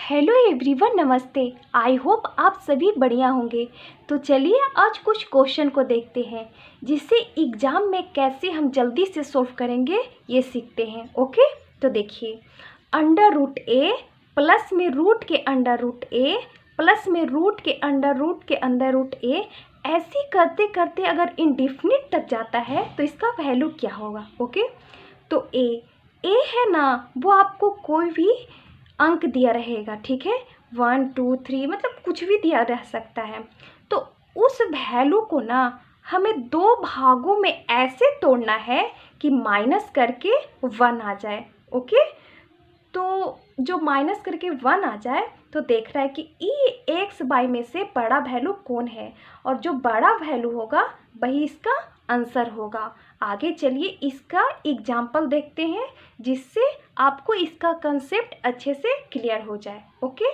Hello everyone, नमस्ते। I hope आप सभी बढ़िया होंगे। तो चलिए आज कुछ क्वेश्चन को देखते हैं जिससे एग्ज़ाम में कैसे हम जल्दी से सॉल्व करेंगे ये सीखते हैं। ओके, तो देखिए, अंडर रूट ए प्लस में रूट के अंडर रूट ए प्लस में रूट के अंडर रूट के अंडर रूट ए, ऐसे करते करते अगर इंडेफिनिट तक जाता है तो इसका वैल्यू क्या होगा। ओके, तो ए है ना, वो आपको कोई भी अंक दिया रहेगा, ठीक है, 1 2 3 मतलब कुछ भी दिया रह सकता है। तो उस वैल्यू को ना हमें दो भागों में ऐसे तोड़ना है कि माइनस करके 1 आ जाए। ओके, तो जो माइनस करके 1 आ जाए तो देख रहा है कि ई एक्स बाई में से बड़ा वैल्यू कौन है, और जो बड़ा वैल्यू होगा वही इसका आंसर होगा। आगे चलिए इसका एग्जाम्पल देखते हैं जिससे आपको इसका कंसेप्ट अच्छे से क्लियर हो जाए। Okay,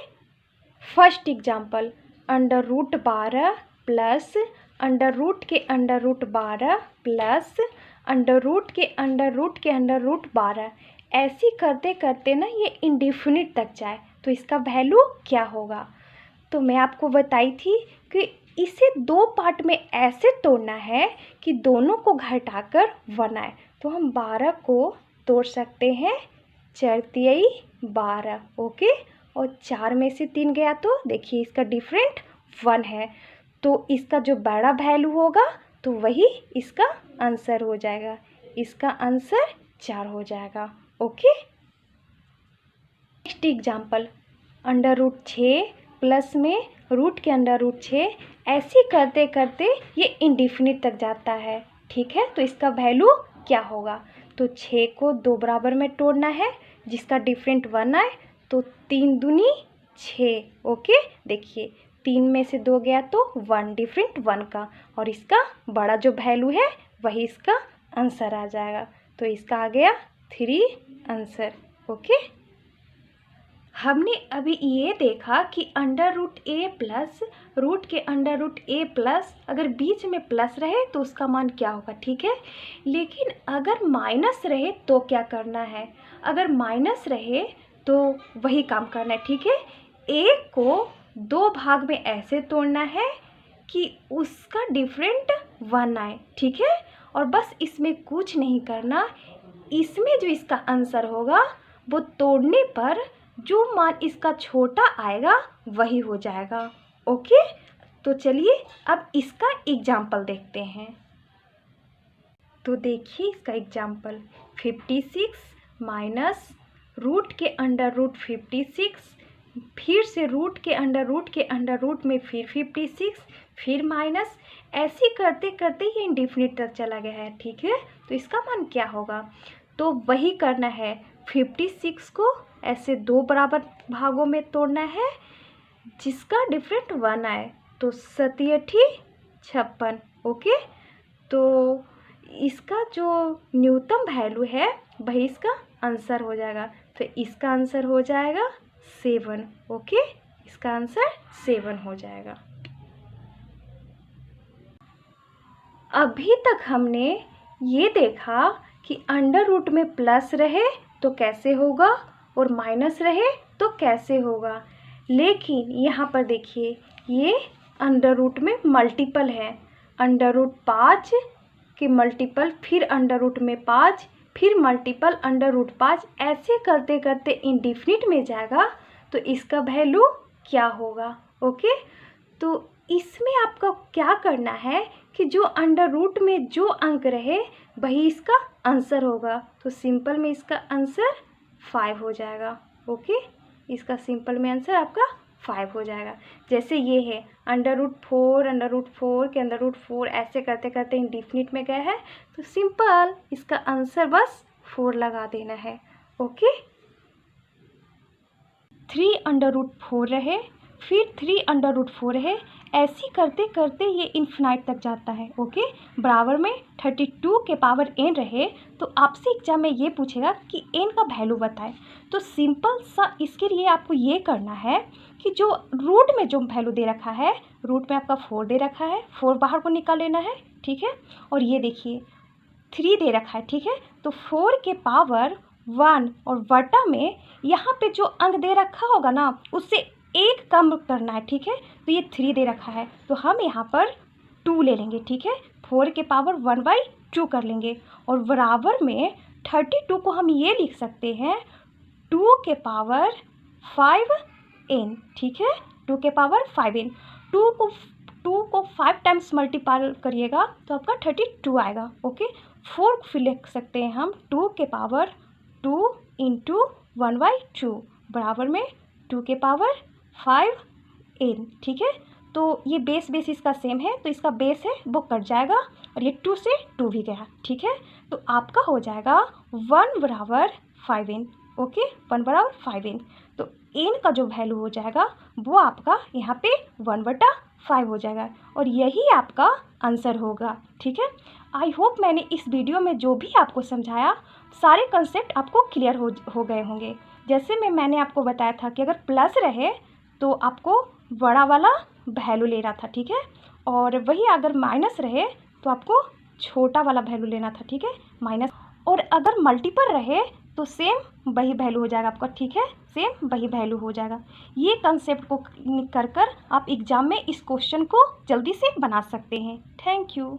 first example, under root 12 plus under root के under root 12 plus under root के अंडर रूट के अंडर रूट 12, ऐसे करते करते ना ये इंडेफिनिट तक जाए तो इसका वैल्यू क्या होगा। तो मैं आपको बताई थी कि इसे दो पार्ट में ऐसे तोड़ना है कि दोनों को घटाकर 1 आए। तो हम 12 को तोड़ सकते हैं 4 तिहाई 12। ओके, और 4 में से 3 गया तो देखिए इसका डिफरेंट 1 है, तो इसका जो बड़ा वैल्यू होगा तो वही इसका आंसर हो जाएगा। इसका आंसर 4 हो जाएगा। Okay, next example, under root 6 plus में रूट के अंडर रूट 6, ऐसे करते करते ये इंडेफिनिट तक जाता है, ठीक है, तो इसका वैल्यू क्या होगा। तो 6 को 2 बराबर में तोड़ना है जिसका डिफरेंट 1 आए, तो 3 दूनी 6। ओके, देखिए 3 में से 2 गया तो 1, डिफरेंट 1 का, और इसका बड़ा जो वैल्यू है वही इसका आंसर आ जाएगा। तो इसका आ गया 3 आंसर। ओके, हमने अभी ये देखा कि अंडर रूट ए प्लस रूट के अंडर रूट ए प्लस, अगर बीच में प्लस रहे तो उसका मान क्या होगा, ठीक है। लेकिन अगर माइनस रहे तो क्या करना है, अगर माइनस रहे तो वही काम करना है, ठीक है। ए को दो भाग में ऐसे तोड़ना है कि उसका डिफरेंट 1 आए, ठीक है, और बस इसमें कुछ नहीं करना। इसमें जो इसका आंसर होगा वो तोड़ने पर जो मान इसका छोटा आएगा वही हो जाएगा। ओके, तो चलिए अब इसका एग्जाम्पल देखते हैं। तो देखिए इसका एग्जाम्पल, 56 माइनस रूट के अंडर रूट 56, फिर से रूट के अंडर रूट में फिर 56, फिर माइनस, ऐसे करते करते ये इंडेफिनिट तक चला गया है, ठीक है। तो इसका मान क्या होगा, तो वही करना है, 56 को ऐसे 2 बराबर भागों में तोड़ना है जिसका डिफरेंट 1 आए, तो 7 8 56। ओके, तो इसका जो न्यूनतम वैल्यू है वही इसका आंसर हो जाएगा, तो इसका आंसर हो जाएगा 7। ओके, इसका आंसर 7 हो जाएगा। अभी तक हमने ये देखा कि अंडर रूट में प्लस रहे तो कैसे होगा और माइनस रहे तो कैसे होगा, लेकिन यहाँ पर देखिए ये अंडर रूट में मल्टीपल है, अंडर रूट 5 के मल्टीपल, फिर अंडर रूट में 5, फिर मल्टीपल अंडर रूट 5, ऐसे करते करते इंडेफिनिट में जाएगा तो इसका वैल्यू क्या होगा। ओके, तो इसमें आपका क्या करना है कि जो अंडर रूट में जो अंक रहे वही इसका आंसर होगा, तो सिंपल में इसका आंसर 5 हो जाएगा। ओके, इसका सिंपल में आंसर आपका 5 हो जाएगा। जैसे ये है अंडर रूट 4 के अंडर रूट 4, ऐसे करते करते इंडेफिनिट में गया है, तो सिंपल इसका आंसर बस 4 लगा देना है। ओके, 3 अंडर रूट 4 रहे, फिर 3 अंडर रूट 4 है, ऐसे करते करते ये इन्फिनाइट तक जाता है। ओके, बराबर में 32 के पावर n रहे तो आपसे एग्जाम में ये पूछेगा कि n का वैल्यू बताएं, तो सिंपल सा इसके लिए आपको ये करना है कि जो रूट में जो वैल्यू दे रखा है, रूट में आपका 4 दे रखा है, 4 बाहर को निकाल लेना है, ठीक है, और ये देखिए 3 दे रखा है, ठीक है, तो 4 के पावर 1 और बटा में यहाँ पे जो अंक दे रखा होगा ना उससे 1 कम करना है, ठीक है। तो ये 3 दे रखा है तो हम यहाँ पर 2 ले लेंगे, ठीक है। 4 के पावर 1/2 कर लेंगे और बराबर में 32 को हम ये लिख सकते हैं 2 के पावर 5n, ठीक है। 2 के पावर 5n। 2 को 5 टाइम्स मल्टीप्लाई करिएगा तो आपका 32 आएगा, ओके। 4 फिर लिख सकते हैं हम 2 के पावर 2 × 1/2 बराबर में 2 के पावर 5n, ठीक है। तो ये बेस इसका सेम है तो इसका बेस है वो कट जाएगा और ये 2 से 2 भी गया, ठीक है। तो आपका हो जाएगा 1 बराबर 5n, ओके। 1 बराबर 5n। तो n का जो वैल्यू हो जाएगा वो आपका यहाँ पे 1/5 हो जाएगा और यही आपका आंसर होगा, ठीक है। आई होप मैंने इस वीडियो में जो भी आपको समझाया सारे कंसेप्ट आपको क्लियर हो गए होंगे। जैसे मैंने आपको बताया था कि अगर प्लस रहे तो आपको बड़ा वाला वैल्यू लेना था, ठीक है। और वही अगर माइनस रहे तो आपको छोटा वाला वैल्यू लेना था, ठीक है, माइनस। और अगर मल्टीपल रहे तो सेम वही वैल्यू हो जाएगा आपका, ठीक है, सेम वही वैल्यू हो जाएगा। ये कंसेप्ट को कर आप एग्ज़ाम में इस क्वेश्चन को जल्दी से बना सकते हैं। Thank you.